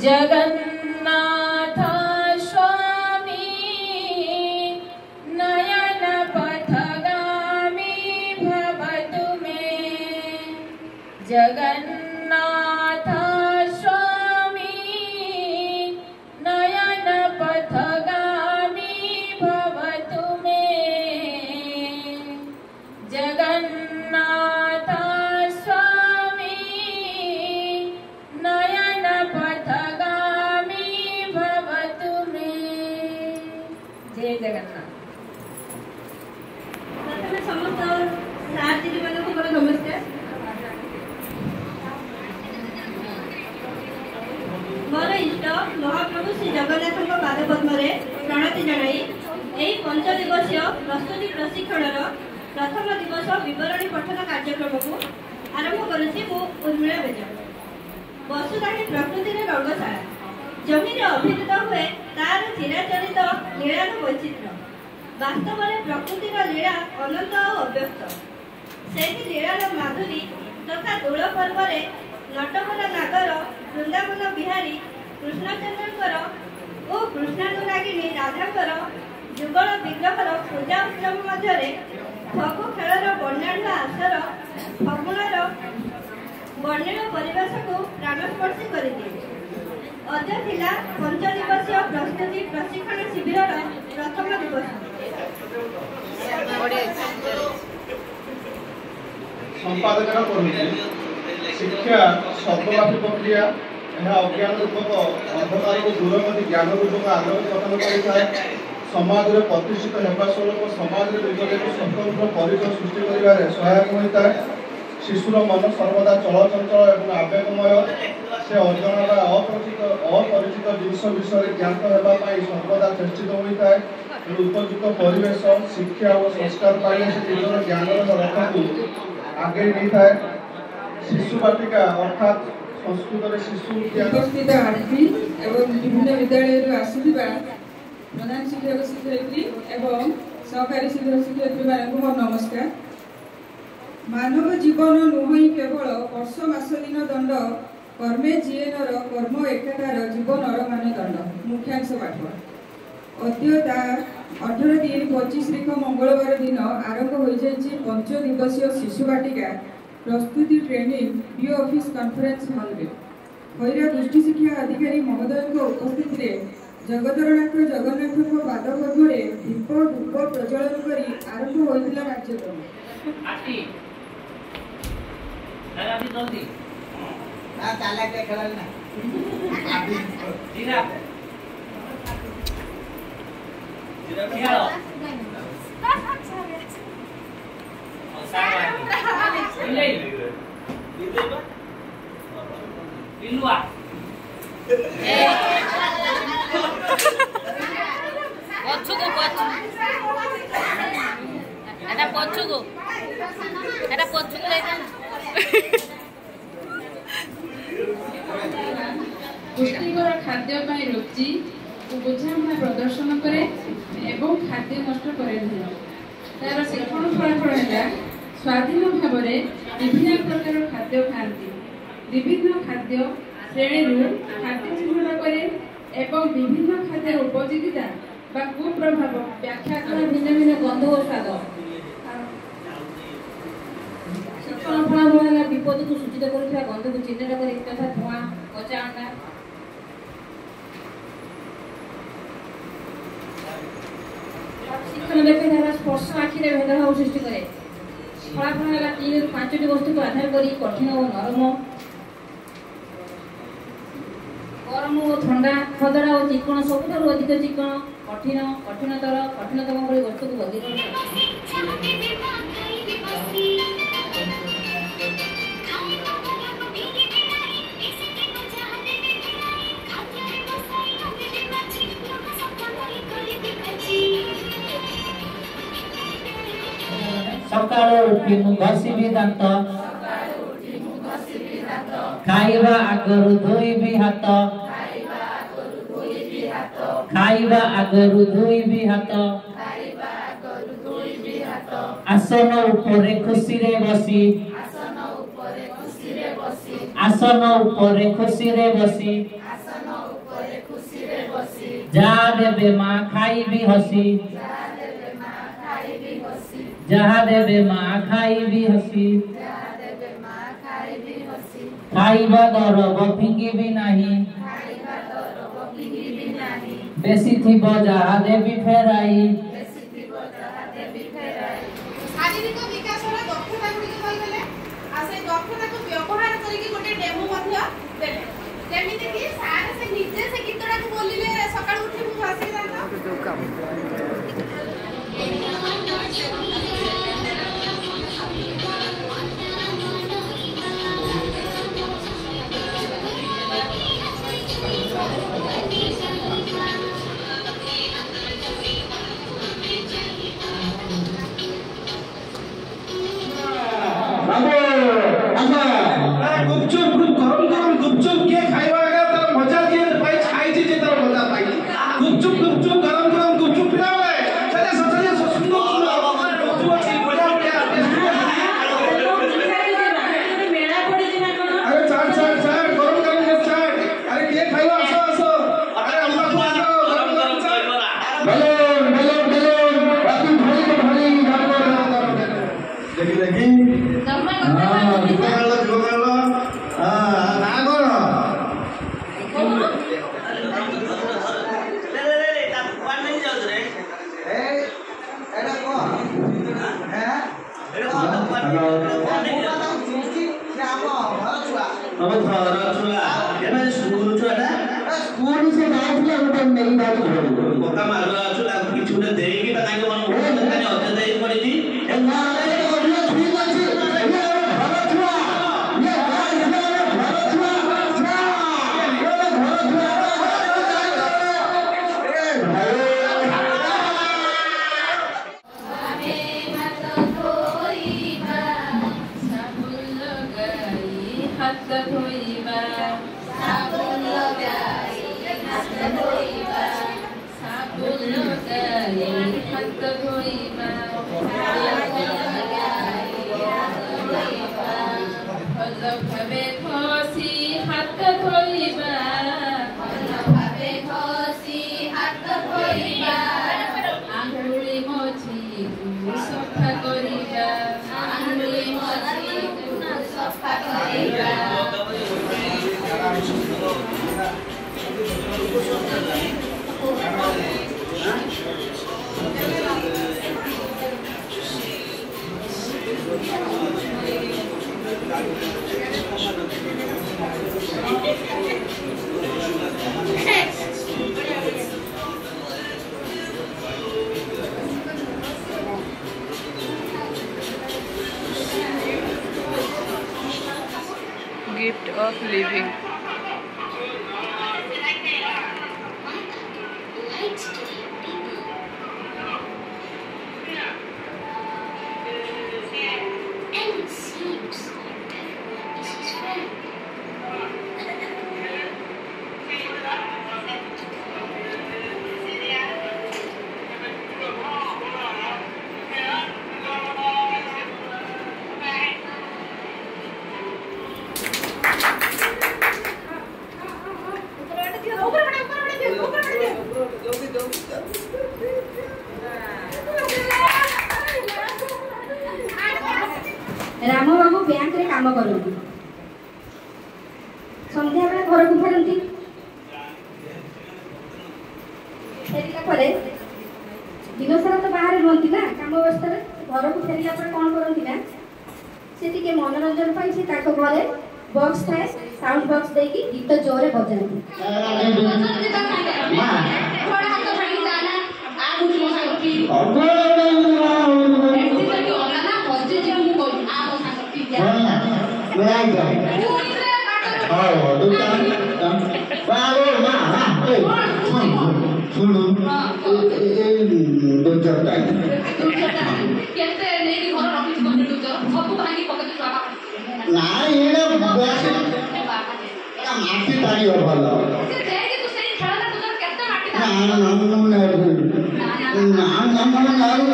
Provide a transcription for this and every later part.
जगन्नाथ स्वामी नयन पथगामी भवतु मे। जगन्नाथ स्वामी नयन पथगामी भवतु मे। जगन्नाथ स्वामी नयन पथगामी भवतु मे। जय जगन्नाथ। समस्त सार दीदी मान को नमस्कार। मोर इष्ट महाप्रभु श्री जगन्नाथ पाद पद्म प्रणति जनाई यही 5 दिवसीय प्रस्तुति प्रशिक्षण प्रथम दिवस विवरणी पठन कार्यक्रम को आरंभ करुच्ची मु उर्मिला बेज। वसुधाणी प्रकृति रंगशाला जमी अभिहित हुए तार चिराचरित लीलार वैचित्र्य। वास्तव में प्रकृतिर लीला अनंत और अव्यक्त। से लीलार माधुरी तथा दोल पर्व नटवर नागर वृंदावन बिहारी कृष्णचंद्रकर और कृष्णानुरागिणी राधाकर जुगल विग्रहर पूजा उत्सव मध्य फगु खेलर वर्णाढ़ आसर फगुणर वर्णिल परिवेश को प्राणस्पर्शी करदिए। अद्य थिला 5 दिवसीय प्रस्तुति प्रशिक्षण शिविर प्रथम दिवस। संपादन करुच्ची शिक्षा शब्दवादी प्रक्रिया यह अज्ञान रूपक अंधकार को दूर कर ज्ञान रूपक आलोक प्रदान करें। समाज में प्रतिष्ठित होगा स्वरूप समाज निजर एक स्वतंत्र परिचय सृष्टि कर सहायक होता है। शिशुर मन सर्वदा चलचंचल और आवेगमय से अजनार अपरिचित जिनस विषय ज्ञात होगापी सर्वदा चेष्टित होता है। उपयुक्त परिवेश शिक्षा और संस्कार पाइले से निजर ज्ञान रथ को आगे नहीं था। शिशु बाटिका अर्थात संस्कृत शिशु उपस्थित आरती एवं विभिन्न विद्यालय आसुवा प्रधान शिक्षक शिक्षयित्री एवं सहकारी शिक्षक शिक्षयित्री मान मोर नमस्कार। मानव जीवन नुह केवल वर्ष मास दिन दंड कर्मे जीएनर कर्म एकाकार जीवनर मानदंड। मुख्यांश पाठ अद्य 18/3/25 मंगलवार दिन आरंभ हो 5 दिवसीय शिशु बाटिका प्रस्तुति training BO office conference hall में खैरा दृष्टि शिक्षा अधिकारी महोदय उपस्थित जगतरनाथ जगन्नाथ पाद पद्म दीप धूप प्रज्वलन कर आरंभ होता कार्यक्रम। पुष्टिकर खाद्य रुचि बुझामणा प्रदर्शन करे एवं खाद्य नष्ट करे तार शिक्षण फलाफल है स्वाधीन भाव विभिन्न प्रकार खाद्य खाती विभिन्न खाद्य श्रेणी खाद्य चिन्हट करे एवं विभिन्न खाद्य उपयोगिता बा कुप्रभाव व्याख्या कर भिन्न भिन्न गंध और स्वाद। शिक्षण फलाफल है विपद को सूचित कर गंध को चिन्हट कर तथा धुआं कचा अंडा शिक्षण देखे धारा स्पर्श आखिरे भेदभाव सृष्टि करे। फलाफल है 3 ରୁ 5ଟି वस्तु को आधार कर कठिन और नरम गरम और ଭଙ୍ଗା ଖଦଡ଼ା ଓ ଚିକ୍କଣ ସବୁଠାରୁ ଅଧିକ ଚିକ୍କଣ କଠିନତର କଠିନତମ ଭଳି ବସ୍ତୁକୁ ଅଧିକ ସକାଳୁ ଉଠି ମୁଁ ଘଷିବି ଦାନ୍ତ ଖାଇବା ଆଗରୁ ଧୋଇବି ହାତ ଖାଇବା ଆଗରୁ ଧୋଇବି ହାତ ଆସନ ଉପରେ ଖୁସିରେ ବସି ଆସନ ଉପରେ ଖୁସିରେ ବସି ଯାହା ଦେବେ ମା ଖାଇବି ହସି ଯାହା ଦେବେ ମା ଖାଇବି ହସି ଖାଇବା ଦରବ ଫିଙ୍ଗିବି ନାହିଁ ବେଶୀ ଥିବ ଯାହା ଦେବି ଫେରାଇ ଶାରୀରିକ ବିକାଶର ଦକ୍ଷତା ଗୁଡ଼ିକ କହିଦେଲେ ଆଉ ସେ ଦକ୍ଷତାକୁ ବ୍ୟବହାର କରିକି ଗୋଟେ ଡେମୋ ମଧ୍ୟ ଦେଲେ ଯେମିତି କି ସାର୍ ସେ ନିଜେ ସେ ଗୀତଟାକୁ ବୋଲିଲେ ସକାଳୁ ଉଠି ମୁଁ ଘଷିବି गुपचुप गरम गुपचुप किए खाइबा तार मजा दिए पाई खाई जे तार मजा पाई गुपचुप गरम गुपचुप पिला चले सुंदर गुपचुप अछि बढ़िया मेला पड़े जिना कोन अरे चाट गरम चाट अरे किए खाइबा आसो अरे हमरा को गरम चाट बेलोन बाकी भरी देखी Gift of living. Ram Babu bank रे काम करती संध्या बेला घर को फेरती फेरिला परे दिन सारा तो बाहर रुहती ना काम अवस्था घर को फेरिला परे कौन करती ना से टिके मनोरंजन पाई से ताको घरे बॉक्स थाए ସାଉଣ୍ଡ ବକ୍ସ ଦେଇକି ଗୀତ ଜୋରରେ ବଜାନ୍ତି।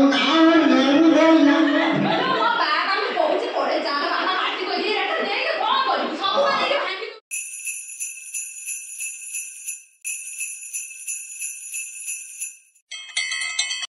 ନା